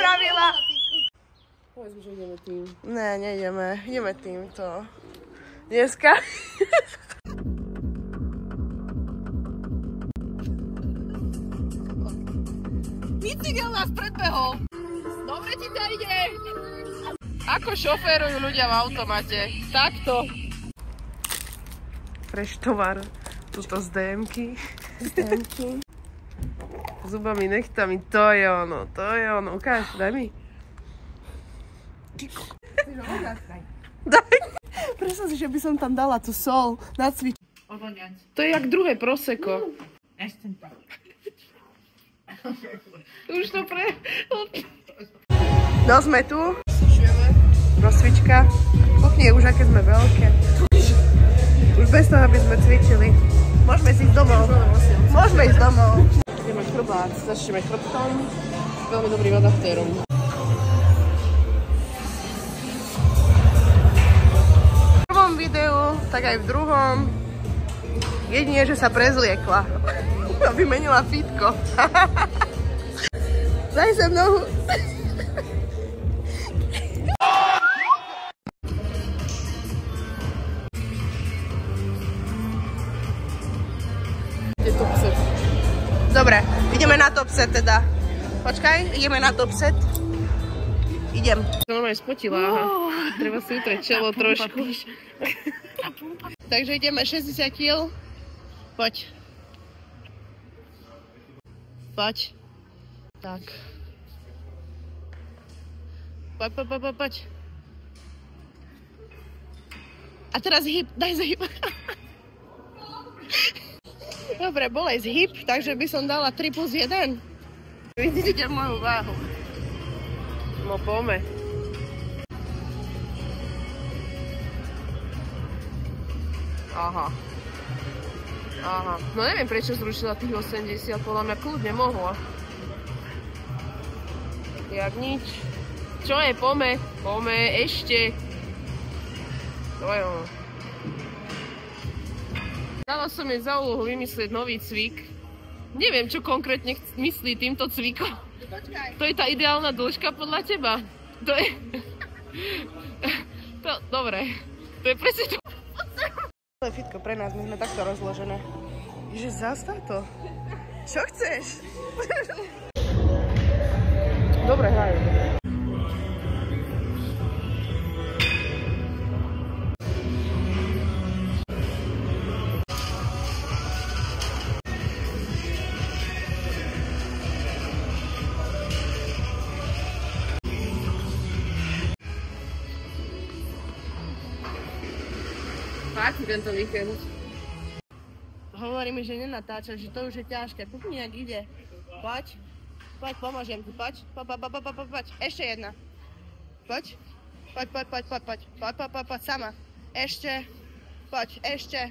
spravila. Povedz, že ideme tým. Ne, nejdeme. Ideme týmto. Dneska. Bicykel nás predbehol. Dobre ti to ide. Ako šoférujú ľudia v automate. Takto. Fresh tovar. Tuto z DMky. Zubami, nechtami. To je ono. Ukáž, daj mi. Daj. Predstav si, že by som tam dala tú sol na cvič. To je jak druhé prosecco. Už to No sme tu. Rozcvička. Kuchni je už, aké sme veľké. Už bez toho, aby sme cvičili. Môžeme si ísť domov. Ideme chrbát. Začneme chrbtom. Veľmi dobrým adaptérom. V prvom videu, tak aj v druhom. Jedine, že sa prezliekla. Vymenila fitko. Daj sem nohu. Dobre, ideme na top set teda. Počkaj, ideme na top set. Idem. To normálne spotila, aha. Treba si utrieť čelo trošku. Takže ideme 60 kg. Poď. Tak. Poď. A teraz hip, daj za hip. Dobre, bolej z hip, takže by som dala 3+1. Vidíte moju váhu. No poďme. Aha. No neviem, prečo zrušila tých 80, podľa mňa kľudne mohla. Jak nič. Čo je, poďme, ešte. To je ono. Dala som jej za úlohu vymyslieť nový cvik. Neviem, čo konkrétne myslí týmto cvikom. To je tá ideálna dĺžka podľa teba? To je... Dobre. To je presne to. To je fitko pre nás, my sme takto rozložené. Že zastav to. Čo chceš? Dobre hrajú. Páči tento víkend. Hovorí mi, že nenatáča, že to už je ťažké. Kuchni, jak ide. Poď, pomôžem ti, poď. Ešte jedna. Poď, sama. Ešte, poď, ešte.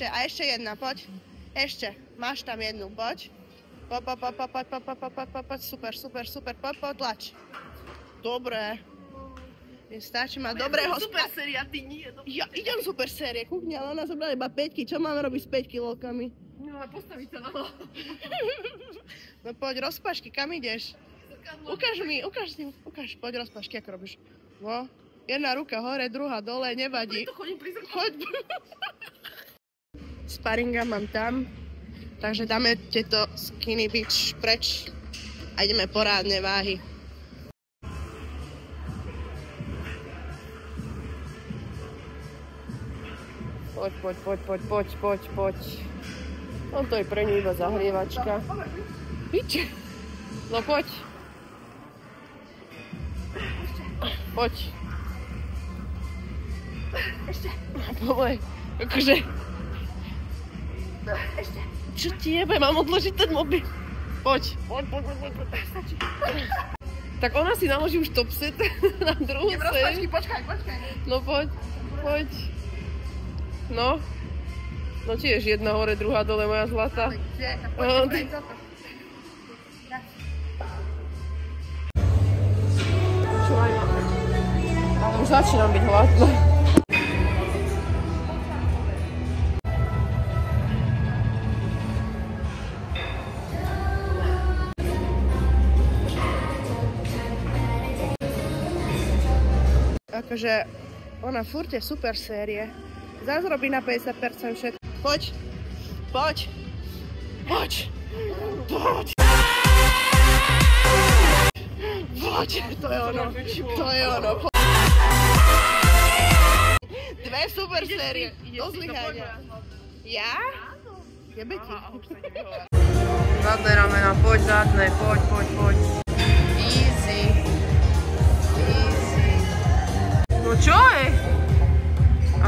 A ešte jedna, poď. Ešte, máš tam jednu, poď. Poď, super, poď, tlač. Dobre. Stačí ma dobrého super séria, ty nie. Ja idem super série, kuchňa, ale ona zobrala iba 5 čo máme robiť s 5 kilókami? No, ale postaviť sa na hlavu. No poď, rozpašky, kam ideš? Ukáž, poď rozpašky, ako robíš. No, jedna ruka hore, druhá dole, nevadí. To chodím pri zrku. Choď. Sparinga mám tam, takže dáme tieto skinny bitch preč a ideme porádne váhy. Poď. No to je pre ňu iba zahrievačka. Piče. No poď. Ešte. Poď. Akože. Ešte. Čo ti jebe? Mám odložiť ten mobil. Poď. Stačí. Tak ona si naloží už top set na druhú sérii. Počkaj. No poď. No tiež jedna hore, druhá dole, moja zlatá. Čo aj máme? Už začínam byť hladná. akože ona furt je super série. Zás robí na 50% všetko. Poď. Poď. Poď. Poď. Poď. To je ono. To je ono. Dve super série. Do zlyhania. Ja? Jebe ti. Zadné ramena, poď zadné, poď. Easy. No čo je? A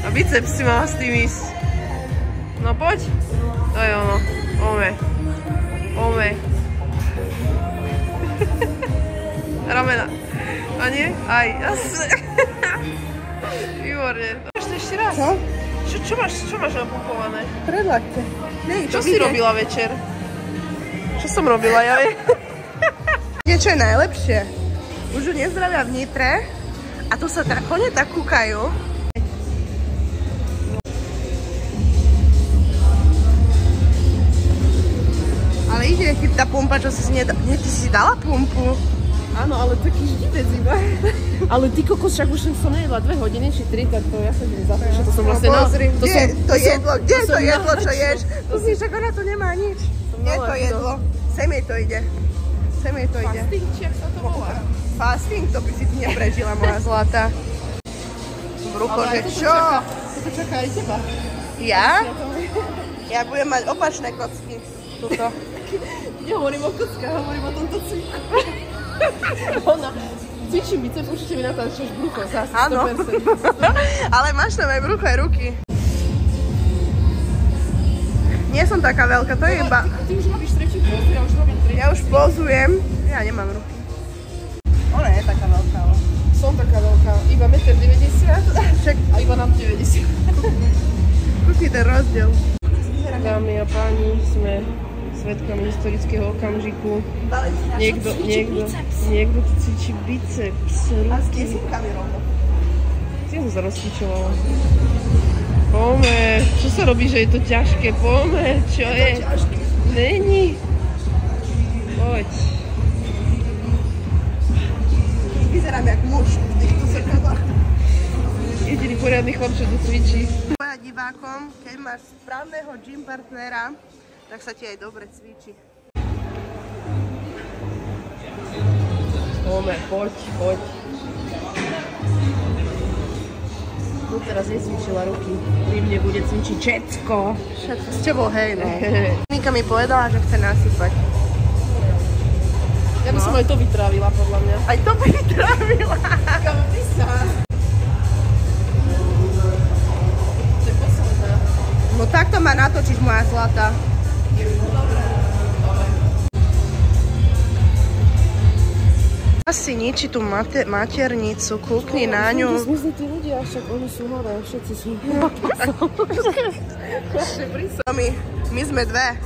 biceps si mala s tým ísť. No poď. To je ono. Ome. Ramena. A nie? Aj, jasne. Výborne. Ešte raz. Co? Čo máš napumpované? Predlaďte. Čo si robila večer? Čo som robila, ja viem? Niečo je najlepšie. Už ju nezdravia v Nitre a tu sa kone tak kúkajú. Ale ide ti tá pumpa, čo si nedala. Nie, ty si dala pumpu. Áno, ale taký ždivec iba. Ale ty kokos, však už som nejedla 2 hodiny či 3, tak to ja sa idem zapíš, že to som vlastne... Pozri, kde je to jedlo, čo ješ? Pozri, však ona tu nemá nič. Kde je to jedlo? Sem jej to ide. Fasting, či jak sa to volá? Fasting, to by si ty neprežila, moja zlata. Brucho, že čo? To čaká aj teba. Ja? Ja budem mať opačné kocky. Tuto. Nehovorím o kockách, hovorím o tomto cviku. Ona cvičím biceps, určite mi natáčaš brucho, zase 100%. Áno. Ale máš tam aj brucho, aj ruky. Nie som taká veľká, to je iba... Ty už robíš tretí poz, ja už robím tretí. Ja už pozujem. Ja nemám ruky. Ona je taká veľká, ale... Som taká veľká, iba 1,90 m a iba nám 90. Kúkni ten rozdiel. Dámy a páni, sme svedkami historického okamžiku. Niekto tu cvičí biceps, ruky. Kde som sa rozcvičovala? Poďme, čo sa robí, že je to ťažké? Poďme, čo je? Není. Poď. Vyzerám jak muž v týchto sekundoch. Jediný poriadny chlap, čo tu cvičí. Povedať divákom, keď máš správneho gym partnera, tak sa ti aj dobre cvičí. Poď. Teraz necvičila ruky. Pri mne bude cvičiť všetko. Všetko s tebou, hej, no. Nika mi povedala, že chce nasypať. Ja by som aj to vytrávila, podľa mňa. Aj to by vytrávila. Kam ty sa? To je posledná. No takto ma natočíš, moja zlata. Asi ničí tú maternicu, kúkni na ňu. Myslím, tí ľudia, však oni sú hore, všetci sú. My sme dve.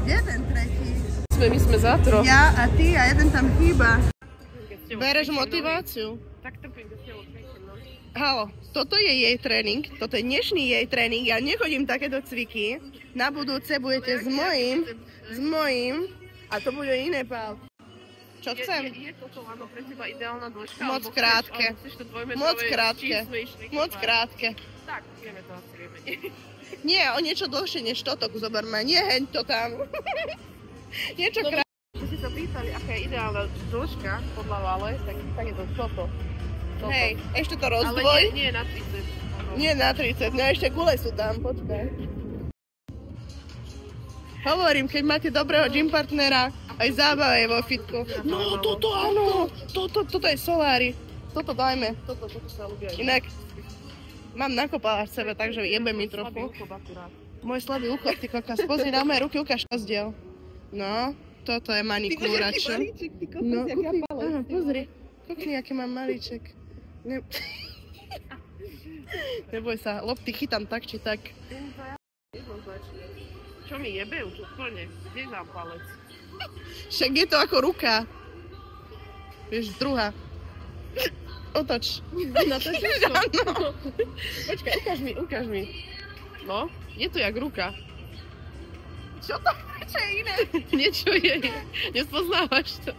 Jeden tretí. My sme za troch. Ja a ty a jeden tam chýba. Bereš motiváciu. Tak trpím, že ste odpíšem, no. Halo, toto je jej tréning, toto je dnešný jej tréning, ja nechodím takéto cviky. Na budúce budete s mojím a to bude iné, pál. Čo chcem? Je toto áno pre teba ideálna dĺžka? Moc krátke. Moc krátke. Tak, vieme to asi, vieme. Nie, o niečo dlhšie než toto, zoberme. Nie heň to tam. Niečo krátke. Keď si sa pýtali, aká je ideálna dĺžka podľa Vale, tak je to toto. Hej, ešte to Ale rozdvoj. nie na 30. Nie na 30, no ešte gule sú tam, počkaj. Hovorím, keď máte dobrého gym partnera, aj zábava je vo fitku. No, toto áno, toto je solári. Toto dajme. Toto sa ľubia. Inak, mám nakopala v sebe, takže jebe mi trochu. Môj slabý úchod, ty kokos, pozri na moje ruky, ukáž rozdiel. No, toto je manikúra, čo? No, pozri. Kukni, aký mám malíček. Neboj sa, lopty chytám tak, či tak. Čo mi jebe už úplne? Kde dám palec? Však je to ako ruka. Vieš, druhá. Otoč. Natočíš to? Áno. Počkaj, ukáž mi. No, je to jak ruka. Čo to? Čo je iné? Niečo je. Nespoznávaš to.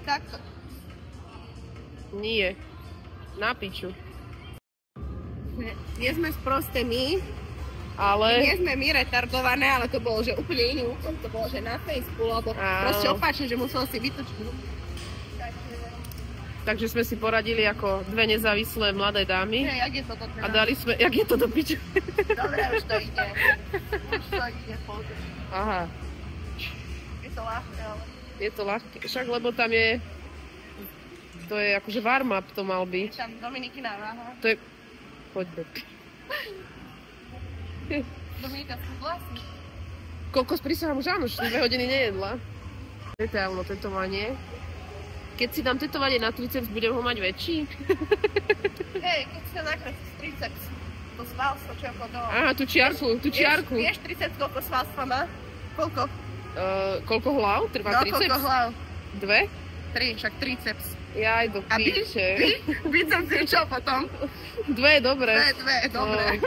Takto. Nie. Na piču. Nie sme sprosté my, Ale... nie sme my retardované, ale to bolo, že úplne iný úkon, to bolo, že na Facebooku, alebo proste opačne, že musel si vytočiť. Takže sme si poradili ako dve nezávislé mladé dámy. Jak je to do A dali sme... Jak je to do piču? Dobre, už to ide. Už to ide, pozri. Aha. Je to ľahké, ale... Je to ľahké. Však lebo tam je... To je akože warm-up to mal byť. Tam Dominikina váha. To je... Poďme. Dominika súhlasí. Koľko sprísahám už áno, 2 hodiny nejedla. Detailno tetovanie. Keď si dám tetovanie na triceps, budem ho mať väčší? Hej, keď si to nakreslíš triceps, to svalstvo, čo je okolo toho. Aha, tú čiarku. Vieš triceps, koľko svalstva má? Koľko? Koľko hlav? Trvá No, triceps? koľko hlav? 2? 3, však triceps. Jaj, do A píče. biceps je čo potom? 2 je dobré. 2, dobre.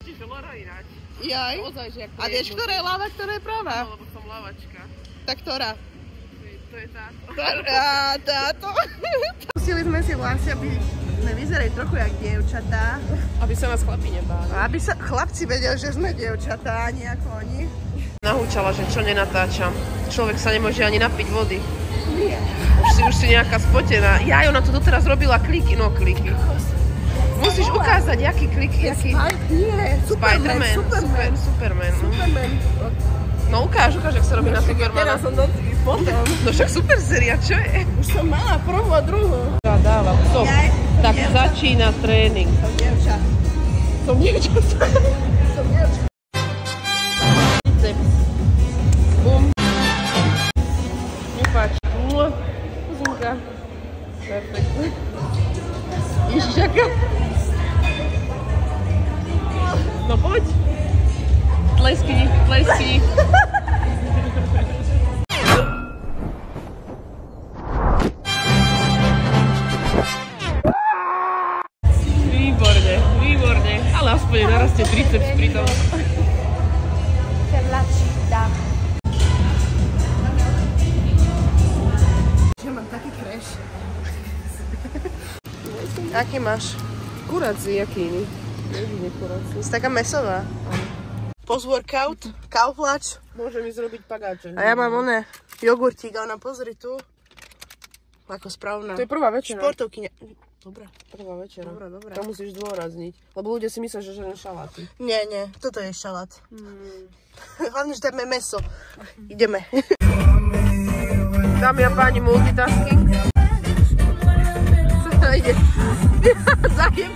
Čiže Lora ináč. Jaj. Ozaj, že ako A vieš, ktorá je ľava, ktorá je pravá? No, lebo som lavačka. Tak ktorá? To je táto. Táto. Museli sme si vlasy, aby sme vyzerali trochu jak dievčatá. Aby sa nás chlapi nebáli. A aby sa chlapci vedeli, že sme dievčatá, nie ako oni. Nahúčala, že čo nenatáčam. Človek sa nemôže ani napiť vody. Nie. Už si nejaká spotená. Jaj, ona to doteraz robila kliky. No kliky. Musíš ukázať, aký klik, aký... Nie, Superman. Superman. Superman. No ukáž, ak sa robí na Supermana. Teraz som potom. No však super séria, čo je? Už som mala prvú a druhú. Dáva, stop. Tak začína tréning. Som dievča. Som dievča. Som dievča. Bum. Nepáč. Zunka. Perfektne. Ježišaka. No poď. Tleskni. Výborne. Ale aspoň narastie triceps pri tom. Že mám taký crash. Aký máš? Kurací, jaký iný? Nekurací. Si taká mesová. Post-workout, kauflač. Môžem ísť robiť pagáče. A ja mám oné jogurtík, a ona pozri tu. Ako správna. To je prvá večera. Športovkyňa. Dobre. Prvá večera. Dobre. To musíš zdôrazniť. Lebo ľudia si myslia, že žerem šaláty. Nie, toto je šalát. Hlavne, že tam je meso. Ideme. Dámy a páni, multitasking. Ide. Zajem.